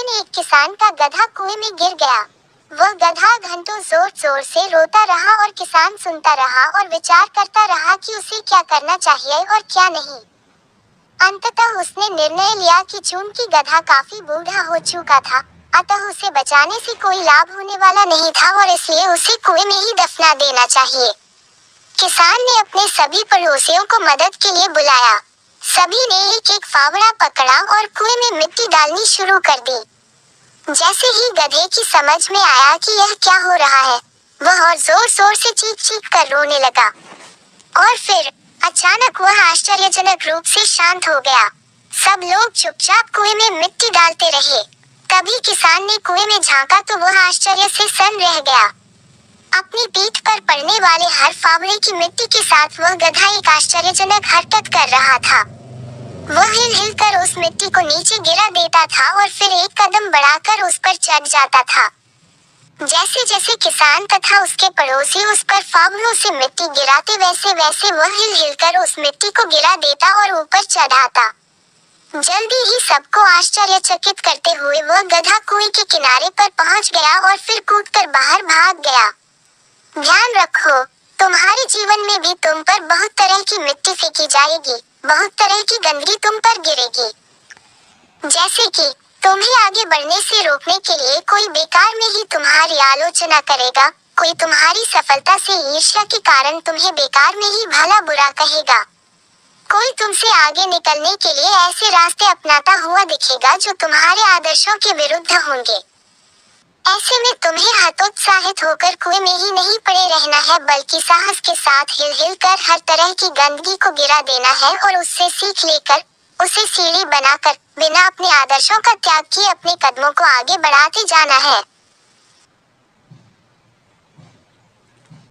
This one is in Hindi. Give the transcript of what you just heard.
दिन एक किसान का गधा कुएं में गिर गया। वह गधा घंटों जोर जोर से रोता रहा और किसान सुनता रहा और विचार करता रहा कि उसे क्या करना चाहिए और क्या नहीं। अंततः उसने निर्णय लिया कि चूंकि गधा काफी बूढ़ा हो चुका था, अतः उसे बचाने से कोई लाभ होने वाला नहीं था और इसलिए उसे कुएं में ही दफना देना चाहिए। किसान ने अपने सभी पड़ोसियों को मदद के लिए बुलाया। सभी ने एक एक फावड़ा पकड़ा और कुएं में मिट्टी डालनी शुरू कर दी। जैसे ही गधे की समझ में आया कि यह क्या हो रहा है, वह और जोर जोर से चीख चीख कर रोने लगा। और फिर अचानक वह आश्चर्यजनक रूप से शांत हो गया। सब लोग चुपचाप कुएं में मिट्टी डालते रहे। तभी किसान ने कुएं में झांका तो वह आश्चर्य से सन्न रह गया। अपनी पीठ पर पड़ने वाले हर फावड़े की मिट्टी के साथ वह गधा एक आश्चर्यजनक हरकत कर रहा था। वह हिल हिल कर उस मिट्टी को नीचे गिरा देता था और फिर एक कदम बढ़ाकर उस पर चढ़ जाता था। जैसे जैसे किसान तथा उसके पड़ोसी उस पर फावड़ों से मिट्टी गिराते, वैसे वैसे वह हिल हिल कर उस मिट्टी को गिरा देता और ऊपर चढ़ाता। जल्दी ही सबको आश्चर्यचकित करते हुए वह गधा कुएं के किनारे पर पहुंच गया और फिर कूदकर बाहर भाग गया। ध्यान रखो, तुम्हारे जीवन में भी तुम पर बहुत तरह की मिट्टी फेंकी जाएगी, बहुत तरह की गंदगी तुम पर गिरेगी। जैसे कि तुम्हें आगे बढ़ने से रोकने के लिए कोई बेकार में ही तुम्हारी आलोचना करेगा, कोई तुम्हारी सफलता से ईर्ष्या के कारण तुम्हें बेकार में ही भला बुरा कहेगा, कोई तुमसे आगे निकलने के लिए ऐसे रास्ते अपनाता हुआ दिखेगा जो तुम्हारे आदर्शों के विरुद्ध होंगे। ऐसे में तुम्हें हतोत्साहित होकर कुएं में ही नहीं पड़े रहना है, बल्कि साहस के साथ हिल हिल कर हर तरह की गंदगी को गिरा देना है और उससे सीख लेकर उसे सीढ़ी बनाकर बिना अपने आदर्शों का त्याग किए अपने कदमों को आगे बढ़ाते जाना है।